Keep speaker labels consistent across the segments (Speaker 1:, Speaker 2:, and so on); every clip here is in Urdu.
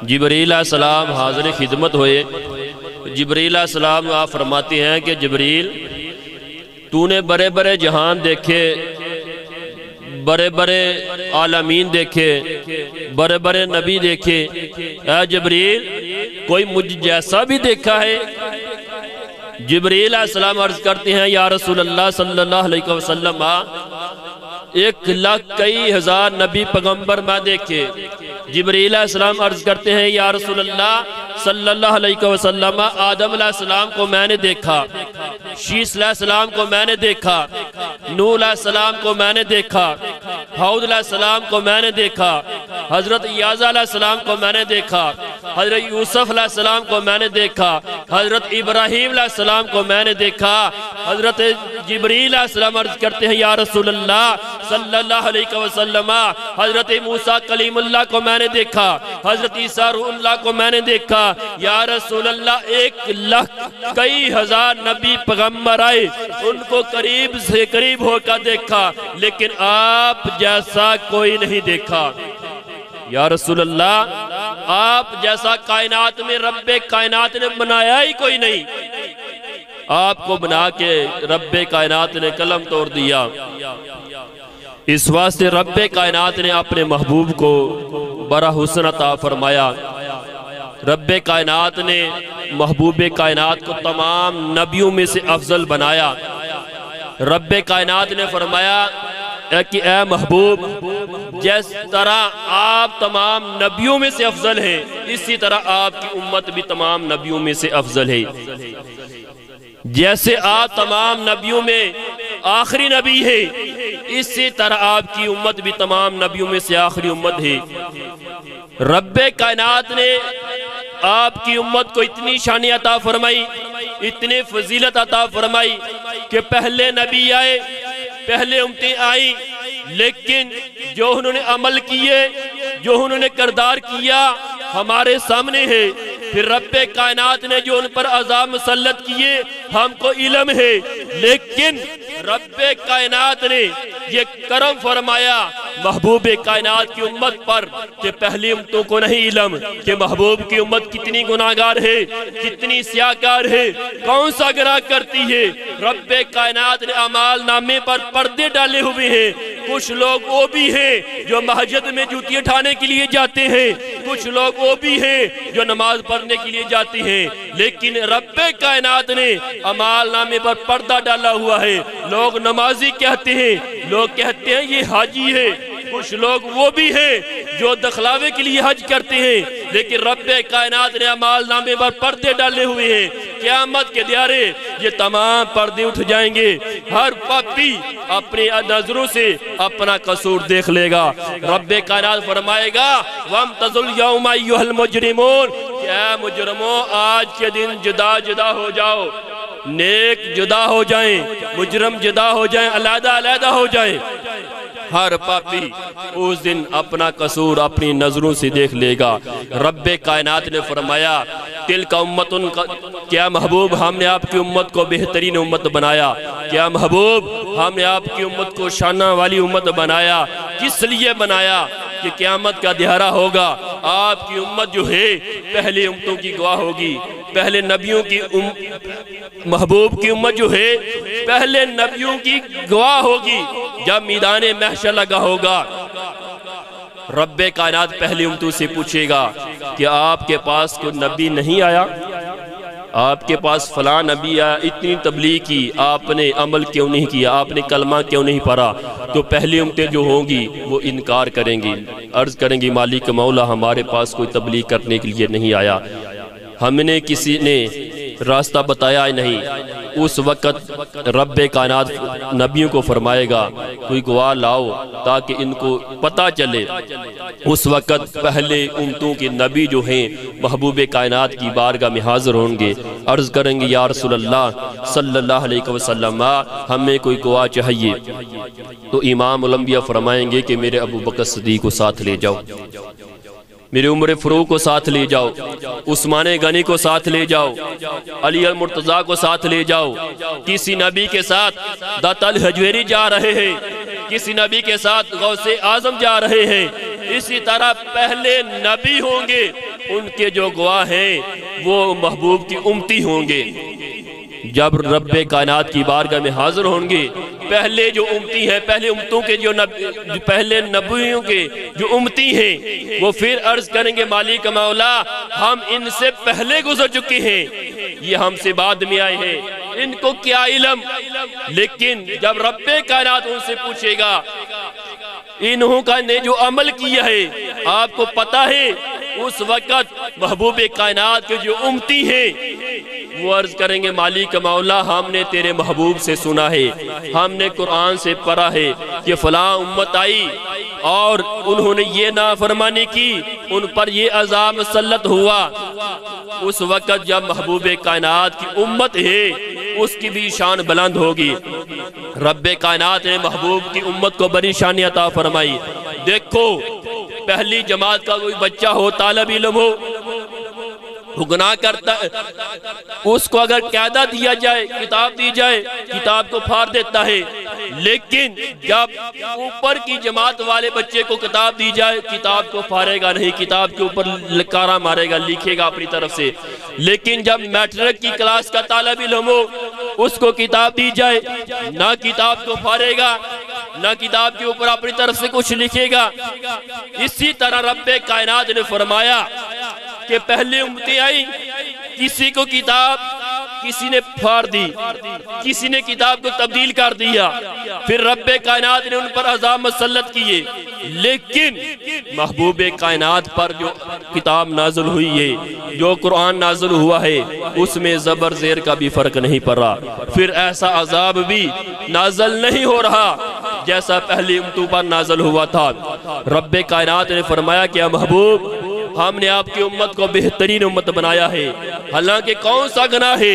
Speaker 1: جبریل علیہ السلام حاضر خدمت ہوئے۔ جبریل علیہ السلام آپ فرماتے ہیں کہ جبریل تو نے بڑے بڑے جہان دیکھے، بڑے بڑے عالمین دیکھے، بڑے بڑے نبی دیکھے، اے جبریل کوئی مجھ جیسا بھی دیکھا ہے؟ جبریل علیہ السلام عرض کرتے ہیں یا رسول اللہ صلی اللہ علیہ وسلم 1,00,000 نبی پیغمبر میں دیکھے۔ جبریل علیہ السلام عرض کرتے ہیں یا رسول اللہ صلی اللہ علیہ وسلم آدم علیہ السلام کو میں نے دیکھا، شیس علیہ السلام کو میں نے دیکھا، نوح علیہ السلام کو میں نے دیکھا، ہود علیہ السلام کو میں نے دیکھا، حضرت یعزہ علیہ السلام کو میں نے دیکھا، حضرت یوسف علیہ السلام کو میں نے دیکھا، حضرت ابراہیم علیہ السلام کو میں نے دیکھا۔ حضرت جبریل علیہ السلام عرض کرتے ہیں یا رسول اللہ صلی اللہ علیہ وسلم حضرت موسیٰ کلیم اللہ کو میں نے دیکھا، حضرت عیسیٰ روح اللہ کو میں نے دیکھا۔ یا رسول اللہ 1,00,000 نبی پیغمبر آئے، ان کو قریب سے قریب ہو کر دیکھا، لیکن آپ جیسا کوئی نہیں دیکھا۔ یا رسول اللہ آپ جیسا کائنات میں رب کائنات نے بنایا ہی کوئی نہیں، آپ کو بنا کے رب کائنات نے قلم توڑ دیا۔ اس واسطے رب کائنات نے اپنے محبوب کو بڑا حسن عطا فرمایا۔ رب کائنات نے محبوب کائنات کو تمام نبیوں میں سے افضل بنایا۔ رب کائنات نے فرمایا کہ اے محبوب جس طرح آپ تمام نبیوں میں سے افضل ہیں، اسی طرح آپ کی امت بھی تمام نبیوں میں سے افضل ہے۔ جیسے آپ تمام نبیوں میں آخری نبی ہے، اسی طرح آپ کی امت بھی تمام نبیوں میں سے آخری امت ہے۔ رب کائنات نے آپ کی امت کو اتنی شان عطا فرمائی، اتنی فضیلت عطا فرمائی کہ پہلے نبی آئے، پہلے امتیں آئیں، لیکن جو انہوں نے عمل کیے، جو انہوں نے کردار کیا ہمارے سامنے ہے۔ پھر رب کائنات نے جو ان پر عذاب مسلط کیے ہم کو علم ہے، لیکن رب کائنات نے یہ کرم فرمایا محبوب کائنات کی امت پر کہ پہلی امتوں کو نہیں علم کہ محبوب کی امت کتنی گناہگار ہے، کتنی سیاہکار ہے، کون سا گناہ کرتی ہے۔ رب کائنات نے اعمال نامے پر پردے ڈالے ہوئے ہیں۔ کچھ لوگ وہ بھی ہیں جو مسجد میں جوتی اٹھانے کے لیے جاتے ہیں، کچھ لوگ وہ بھی ہیں جو نماز پڑھنے کے لیے جاتے ہیں، لیکن رب کائنات نے اعمال نامے پر پردہ ڈالا ہوا ہے۔ لوگ نمازی کہتے ہیں، لوگ کہتے ہیں یہ حاجی ہے، کچھ لوگ وہ بھی ہیں جو دکھلاوے کے لیے حج کرتے ہیں، لیکن رب کائنات نے اعمال نامے پر پردے ڈالے ہوئے ہیں۔ قیامت کے دیارے یہ تمام پردے اٹھ جائیں گے، ہر پاپی اپنی نظروں سے اپنا قصور دیکھ لے گا۔ رب کائنات فرمائے گا وَامْتَزُوا الْيَوْمَ أَيُّهَا الْمُجْرِمُونَ کہ اے مجرموں آج کے دن جدا جدا ہو جاؤ، نیک جدا ہو جائیں، مجرم جدا ہو جائیں، علیحدہ علیحدہ ہو جائیں۔ ہر پاپی اس دن اپنا قصور اپنی نظروں سے دیکھ لے گا۔ رب کائنات نے فرمایا تِلْكَ أُمَّةٌ کیا محبوب ہم نے آپ کی امت کو بہترین امت بنایا، کیا محبوب ہم نے آپ کی امت کو شانہ والی امت بنایا۔ کس لیے بنایا کہ قیامت کا دہارا ہوگا، آپ کی امت جو ہے پہلے امتوں کی گواہ ہوگی، پہلے نبیوں کی محبوب کی امت جو ہے پہلے نبیوں کی گواہ ہوگی جب میدان محشر لگا ہوگا۔ رب کائنات پہلی امتوں سے پوچھے گا کہ آپ کے پاس کوئی نبی نہیں آیا، آپ کے پاس فلاں نبی آیا، اتنی تبلیغ کی، آپ نے عمل کیوں نہیں کیا، آپ نے کلمہ کیوں نہیں پڑھا؟ تو پہلی امتیں جو ہوں گی وہ انکار کریں گی، عرض کریں گی مالک مولا ہمارے پاس کوئی تبلیغ کرنے کے لیے نہیں آیا، ہم نے کسی نے راستہ بتایا ہی نہیں۔ اس وقت رب کائنات نبیوں کو فرمائے گا کوئی گواہ لاؤ تاکہ ان کو پتہ چلے۔ اس وقت پہلے امتوں کے نبی جو ہیں محبوب کائنات کی بارگاہ میں حاضر ہوں گے، عرض کریں گے یا رسول اللہ صلی اللہ علیہ وسلم ہمیں کوئی گواہ چاہیے۔ تو امام الانبیاء فرمائیں گے کہ میرے ابو بکر صدیق کو ساتھ لے جاؤ، میرے عمر فاروق کو ساتھ لے جاؤ، عثمان غنی کو ساتھ لے جاؤ، علی المرتضیٰ کو ساتھ لے جاؤ۔ کسی نبی کے ساتھ داتا الحجویری جا رہے ہیں، کسی نبی کے ساتھ غوث اعظم جا رہے ہیں، اسی طرح پہلے نبی ہوں گے ان کے جو گواہ ہیں وہ محبوب کی امتی ہوں گے۔ جب رب کائنات کی بارگاہ میں حاضر ہوں گے، پہلے جو امتی ہیں، پہلے امتوں کے پہلے نبیوں کے جو امتی ہیں، وہ پھر عرض کریں گے مالک مولا ہم ان سے پہلے گزر چکے ہیں، یہ ہم سے بعد میں آئے ہیں، ان کو کیا علم۔ لیکن جب رب کائنات ان سے پوچھے گا انہوں کا نے جو عمل کیا ہے آپ کو پتہ ہے، اس وقت محبوب کائنات کے جو امتی ہیں وہ عرض کریں گے مالک مولا ہم نے تیرے محبوب سے سنا ہے، ہم نے قرآن سے پڑھا ہے کہ فلاں امت آئی اور انہوں نے یہ نافرمانی کی، ان پر یہ عذاب مسلط ہوا۔ اس وقت جب محبوب کائنات کی امت ہے اس کی بھی شان بلند ہوگی۔ رب کائنات نے محبوب کی امت کو بڑی شان عطا فرمائی۔ دیکھو پہلی جماعت کا کوئی بچہ ہو، طالب علم ہو، وہ گناہ کرتا ہے، اس کو اگر قاعدہ دیا جائے، کتاب دی جائے، کتاب کو پھاڑ دیتا ہے۔ لیکن جب اوپر کی جماعت والے بچے کو کتاب دی جائے، کتاب کو پھاڑے گا نہیں، کتاب کے اوپر لکارہ مارے گا، لکھے گا اپنی طرف سے۔ لیکن جب میٹرک کی کلاس کا طالب علم ہو، اس کو کتاب دی جائے، نہ کتاب کو پھاڑے گا، نہ کتاب کے اوپر اپنی طرف سے کچھ لکھے گا۔ اسی طرح رب کائنات نے فرمایا کہ پہلے امتیں آئی، کسی کو کتاب کسی نے پھاڑ دی، کسی نے کتاب کو تبدیل کر دیا، پھر رب کائنات نے ان پر عذاب مسلط کیے۔ لیکن محبوب کائنات پر جو کتاب نازل ہوئی ہے، جو قرآن نازل ہوا ہے، اس میں زبر زیر کا بھی فرق نہیں پڑ رہا، پھر ایسا عذاب بھی نازل نہیں ہو رہا جیسا پہلی امتوں پر نازل ہوا تھا۔ رب کائنات نے فرمایا کہ محبوب ہم نے آپ کی امت کو بہترین امت بنایا ہے، حالانکہ کون سا گناہ ہے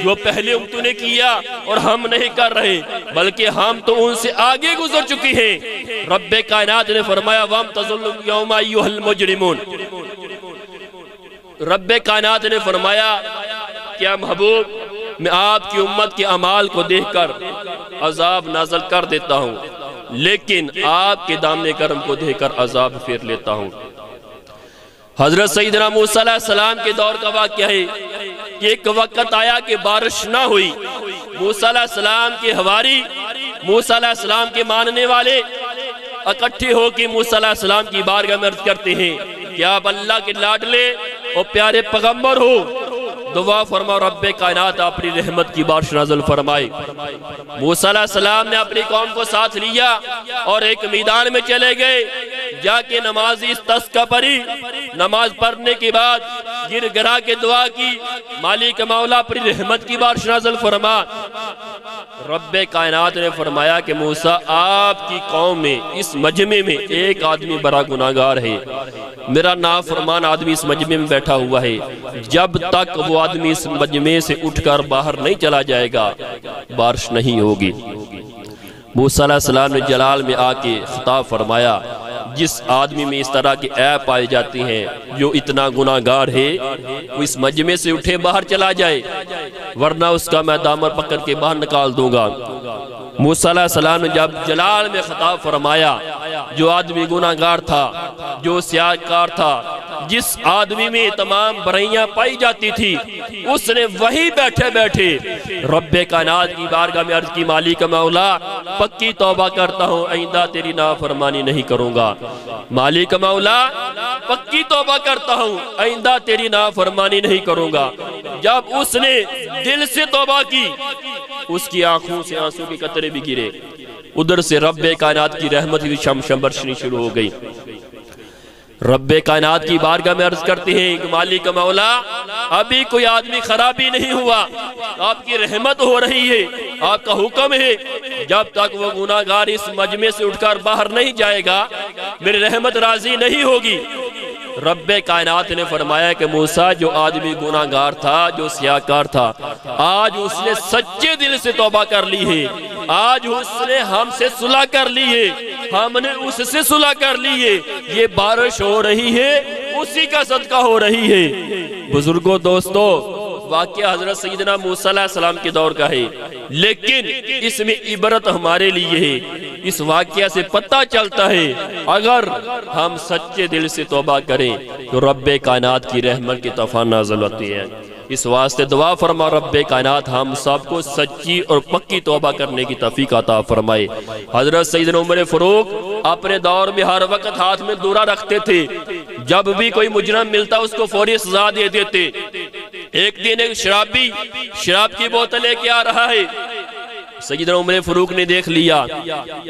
Speaker 1: جو پہلے امتوں نے کیا اور ہم نہیں کر رہے، بلکہ ہم تو ان سے آگے گزر چکے ہیں۔ رب کائنات نے فرمایا وَامْتَزُلُوا الْيَوْمَ أَيُّهَا الْمُجْرِمُونَ۔ رب کائنات نے فرمایا کیا محبوب میں آپ کی امت کے اعمال کو دیکھ کر عذاب نازل کر دیتا ہوں، لیکن آپ کے دامن کرم کو دیکھ کر عذاب پھیر لیتا ہوں۔ حضرت سیدنا موسیٰ علیہ السلام کے دور کا واقعہ ہے کہ ایک وقت آیا کہ بارش نہ ہوئی۔ موسیٰ علیہ السلام کے حواری، موسیٰ علیہ السلام کے ماننے والے اکٹھے ہو کے موسیٰ علیہ السلام کی بارگاہ میں عرض کرتے ہیں کہ آپ اللہ کے لاڈلے اور پیارے پیغمبر ہو، دعا فرماؤ رب کائنات اپنی رحمت کی بارش نازل فرمائے۔ موسیٰ علیہ السلام نے اپنی قوم کو ساتھ لیا اور ایک میدان میں چلے گئے، جا کے نمازی استسقا پڑھی، نماز پڑھنے کے بعد گر گرا کے دعا کی مالک مولا اپنی رحمت کی بارش نازل فرما۔ رب کائنات نے فرمایا کہ موسیٰ آپ کی قوم میں اس مجمع میں ایک آدمی بڑا گناہگار ہے، میرا نافرمان آدمی اس مجمع میں بیٹھا ہوا ہے، جب تک وہ آدمی اس مجمع سے اٹھ کر باہر نہیں چلا جائے گا بارش نہیں ہوگی۔ موسیٰ علیہ السلام نے جلال میں آ کے خطاب فرمایا جس آدمی میں اس طرح کی عیب پائی جاتی ہیں، جو اتنا گناہگار ہے، وہ اس مجمع سے اٹھے باہر چلا جائے، ورنہ اس کا میں دامن پکڑ کے باہر نکال دوں گا۔ موسیٰ علیہ السلام نے جب جلال میں خطاب فرمایا، جو آدمی گناہگار تھا، جو سیاہکار تھا، جس آدمی میں تمام برائیاں پائی جاتی تھی، اس نے وہی بیٹھے بیٹھے رب کائنات کی بارگاہ میں عرض کی مالک مولا پکی توبہ کرتا ہوں، آئندہ تیری نافرمانی نہیں کروں گا۔ مالک مولا پکی توبہ کرتا ہوں، آئندہ تیری نافرمانی نہیں کروں گا۔ جب اس نے دل سے توبہ کی، اس کی آنکھوں سے آنسو کے قطرے بھی گرے، ادھر سے رب کائنات کی رحمت کی شم برسنی شروع ہو گئی۔ رب کائنات کی بارگاہ میں عرض کرتے ہیں کہ مالک مولا ابھی کوئی آدمی خرابی نہیں ہوا، آپ کی رحمت ہو رہی ہے، آپ کا حکم ہے، جب تک وہ گناہگار اس مجمع سے اٹھ کر باہر نہیں جائے گا میری رحمت راضی نہیں ہوگی۔ رب کائنات نے فرمایا کہ موسیٰ جو آدمی گناہگار تھا، جو سیاہکار تھا، آج اس نے سچے دل سے توبہ کر لی ہے، آج اس نے ہم سے صلح کر لی ہے، ہم نے اس سے صلح کر لی ہے، یہ بارش ہو رہی ہے اسی کا صدقہ ہو رہی ہے۔ بزرگوں دوستو واقعہ حضرت سیدنا موسیٰ علیہ السلام کے دور کا ہے، لیکن اس میں عبرت ہمارے لیے ہے۔ اس واقعہ سے پتہ چلتا ہے اگر ہم سچے دل سے توبہ کریں تو رب کائنات کی رحمت کی طوفان نازل ہوتی ہے۔ اس واسطے دعا فرما رب کائنات ہم سب کو سچی اور پکی توبہ کرنے کی توفیق عطا فرمائے۔ حضرت سیدنا عمر فاروق اپنے دور میں ہر وقت ہاتھ میں دورہ رکھتے تھے، جب بھی کوئی مجرم ملتا اس کو فوری سزا دے دیتے۔ ایک دن ایک شرابی شراب کی بوتل لے کے آ رہا ہے، سیدنا عمر فاروق نے دیکھ لیا،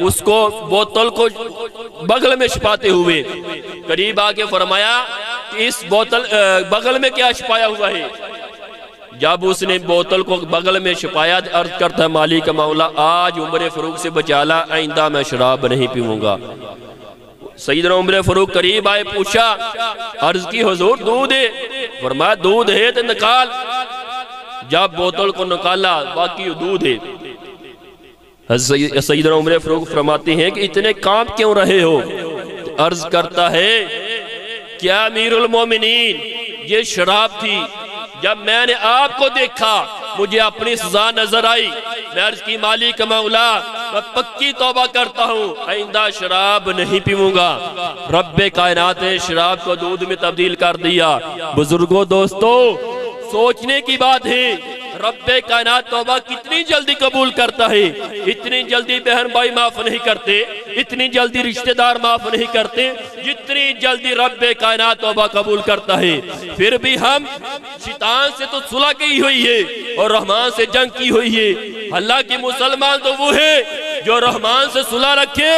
Speaker 1: اس کو بوتل کو بغل میں چھپاتے ہوئے قریب آکے فرمایا کہ اس بوتل بغل میں کیا چھپایا ہوا ہے؟ جب اس نے بوتل کو بغل میں چھپایا عرض کرتا ہے مالک مولا آج عمر فاروق سے بچالا، آئندہ میں شراب نہیں پیوں گا۔ سیدنا عمر فاروق قریب آئے، پوچھا، عرض کی حضور دودھ ہے؟ فرمایا دودھ ہے تو نکال۔ جب بوتل کو نکالا باقی دودھ ہے۔ سیدنا عمر فاروق فرماتے ہیں کہ اتنے کام کیوں رہے ہو؟ عرض کرتا ہے کیا امیر المومنین یہ شراب تھی، جب میں نے آپ کو دیکھا مجھے اپنی سزا نظر آئی، میں عرض کی مالک مولا میں پکی توبہ کرتا ہوں، آئندہ شراب نہیں پیوں گا۔ رب کائنات نے شراب کو دودھ میں تبدیل کر دیا۔ بزرگوں دوستو سوچنے کی بات ہے، رب کائنات توبہ کتنی جلدی قبول کرتا ہے۔ اتنی جلدی بہن بھائی معاف نہیں کرتے، اتنی جلدی رشتہ دار معاف نہیں کرتے جتنی جلدی رب کائنات توبہ قبول کرتا ہے۔ پھر بھی ہم شیطان سے تو صلح کی ہوئی ہے اور رحمان سے جنگ کی ہوئی ہے۔ اللہ کی مسلمان تو وہ ہے جو رحمان سے صلح رکھے،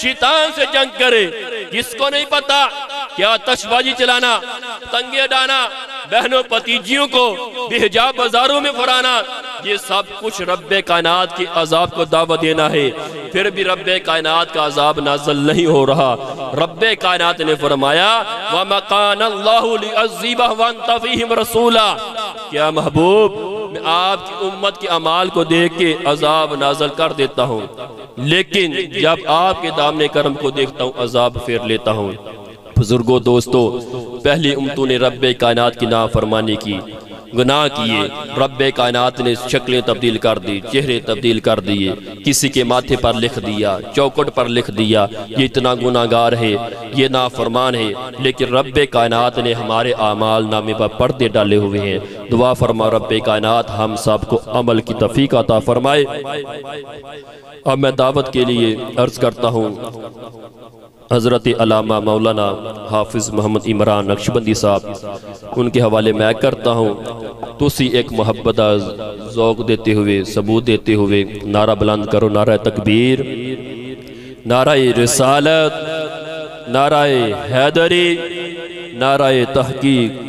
Speaker 1: شیطان سے جنگ کرے۔ جس کو نہیں پتا کیا آتش بازی چلانا، تنگے ڈانا، بہنوں پتیجیوں کو بے حجاب بازاروں میں پھرانا، یہ سب کچھ رب کائنات کی عذاب کو دعوت دینا ہے۔ پھر بھی رب کائنات کا عذاب نازل نہیں ہو رہا۔ رب کائنات نے فرمایا وَمَا كَانَ اللَّهُ لِيُعَذِّبَهُمْ وَأَنْتَ فِيهِمْ رَسُولًا، کیا محبوب میں آپ کی امت کے اعمال کو دیکھ کے عذاب نازل کر دیتا ہوں، لیکن جب آپ کے دامن کرم کو دیکھتا ہوں عذاب پھیر لیتا ہوں۔ بزرگوں دوستو پہلی امتوں نے رب کائنات کی نافرمانی کی، گناہ کیے، رب کائنات نے شکلیں تبدیل کر دی، چہرے تبدیل کر دیے، کسی کے ماتھے پر لکھ دیا، چوکٹ پر لکھ دیا یہ اتنا گناہگار ہے، یہ نافرمان ہے، لیکن رب کائنات نے ہمارے اعمال نامے پر پردے ڈالے ہوئے ہیں۔ دعا فرما رب کائنات ہم سب کو عمل کی توفیق عطا فرمائے۔ اب میں دعوت کے لیے عرض کرتا ہوں حضرت علامہ مولانا حافظ محمد عمران نقشبندی صاحب، ان کے حوالے میں کرتا ہوں، تسی ایک محبت ذوق دیتے ہوئے ثبوت دیتے ہوئے نعرہ بلند کرو، نعرہ تکبیر، نعرہ رسالت، نعرہ حیدری، نعرہ تحقیق۔